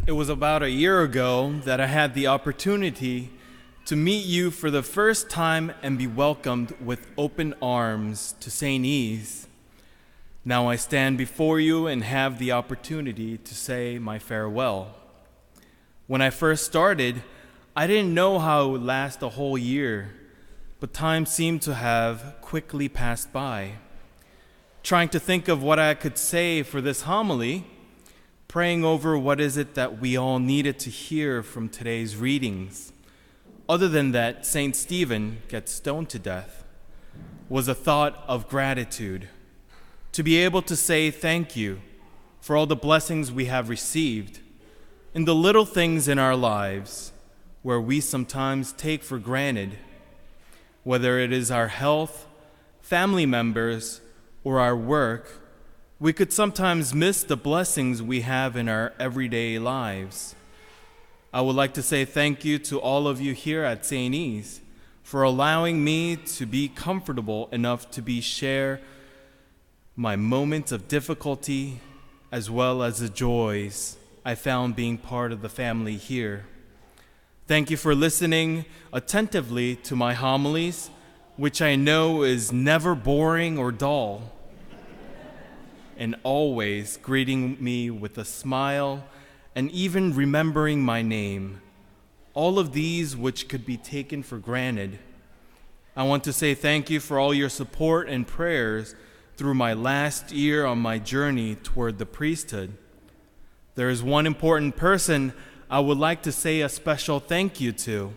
It was about a year ago that I had the opportunity to meet you for the first time and be welcomed with open arms to St. E's. Now I stand before you and have the opportunity to say my farewell. When I first started, I didn't know how it would last a whole year, but time seemed to have quickly passed by. Trying to think of what I could say for this homily, praying over what is it that we all needed to hear from today's readings, other than that St. Stephen gets stoned to death, was a thought of gratitude. To be able to say thank you for all the blessings we have received, in the little things in our lives where we sometimes take for granted, whether it is our health, family members, or our work. We could sometimes miss the blessings we have in our everyday lives. I would like to say thank you to all of you here at St. E's for allowing me to be comfortable enough to share my moments of difficulty as well as the joys I found being part of the family here. Thank you for listening attentively to my homilies, which I know is never boring or dull, and always greeting me with a smile and even remembering my name, all of these which could be taken for granted. I want to say thank you for all your support and prayers through my last year on my journey toward the priesthood. There is one important person I would like to say a special thank you to.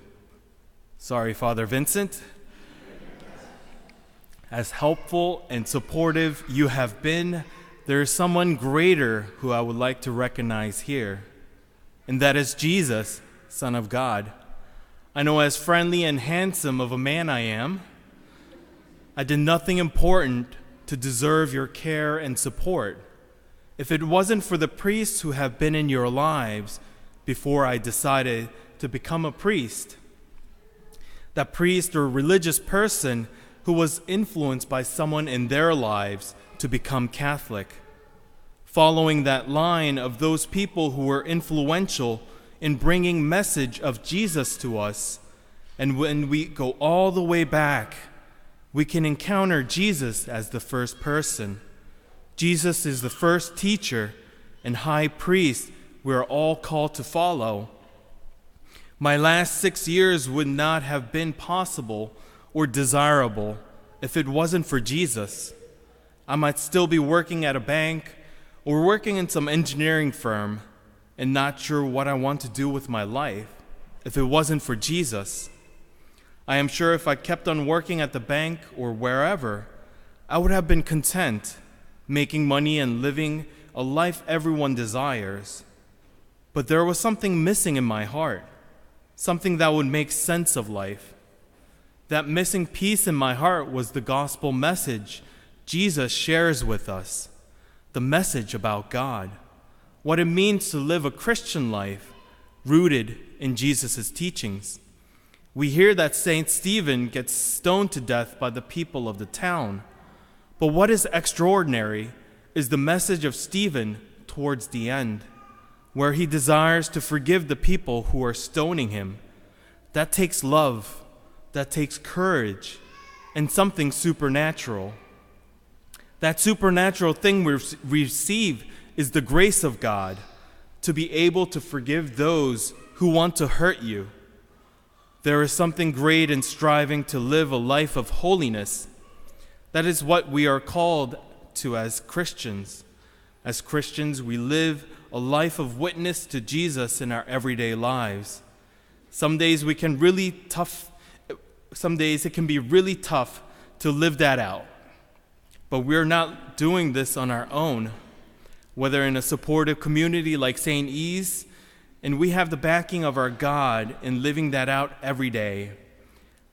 Sorry, Father Vincent. As helpful and supportive you have been, there is someone greater who I would like to recognize here, and that is Jesus, Son of God. I know as friendly and handsome of a man I am, I did nothing important to deserve your care and support. If it wasn't for the priests who have been in your lives before I decided to become a priest, that priest or religious person who was influenced by someone in their lives to become Catholic, following that line of those people who were influential in bringing message of Jesus to us. And when we go all the way back, we can encounter Jesus as the first person. Jesus is the first teacher and high priest we're all called to follow. My last 6 years would not have been possible or desirable if it wasn't for Jesus. I might still be working at a bank or working in some engineering firm and not sure what I want to do with my life if it wasn't for Jesus. I am sure if I kept on working at the bank or wherever, I would have been content, making money and living a life everyone desires. But there was something missing in my heart, something that would make sense of life. That missing piece in my heart was the gospel message Jesus shares with us, the message about God, what it means to live a Christian life rooted in Jesus' teachings. We hear that St. Stephen gets stoned to death by the people of the town. But what is extraordinary is the message of Stephen towards the end, where he desires to forgive the people who are stoning him. That takes love, that takes courage, and something supernatural. That supernatural thing we receive is the grace of God to be able to forgive those who want to hurt you. There is something great in striving to live a life of holiness. That is what we are called to as Christians. As Christians, we live a life of witness to Jesus in our everyday lives. Some days it can be really tough to live that out. But we're not doing this on our own, whether in a supportive community like St. E's, and we have the backing of our God in living that out every day.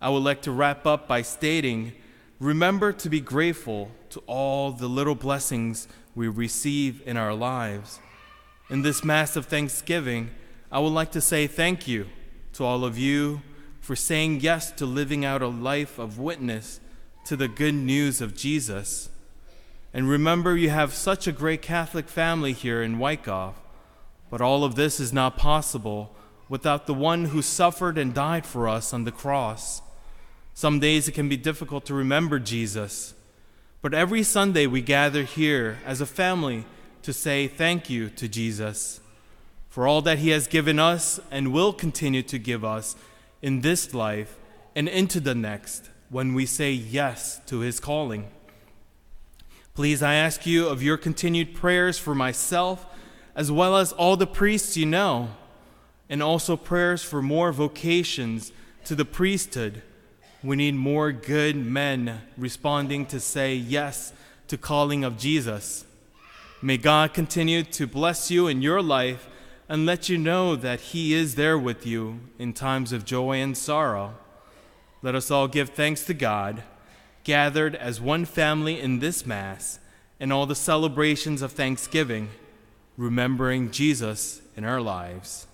I would like to wrap up by stating, remember to be grateful to all the little blessings we receive in our lives. In this Mass of Thanksgiving, I would like to say thank you to all of you for saying yes to living out a life of witness to the good news of Jesus. And remember, you have such a great Catholic family here in Wyckoff. But all of this is not possible without the one who suffered and died for us on the cross. Some days it can be difficult to remember Jesus, but every Sunday we gather here as a family to say thank you to Jesus for all that he has given us and will continue to give us in this life and into the next when we say yes to his calling. Please, I ask you of your continued prayers for myself as well as all the priests you know, and also prayers for more vocations to the priesthood. We need more good men responding to say yes to calling of Jesus. May God continue to bless you in your life and let you know that he is there with you in times of joy and sorrow. Let us all give thanks to God, gathered as one family in this Mass and all the celebrations of Thanksgiving, remembering Jesus in our lives.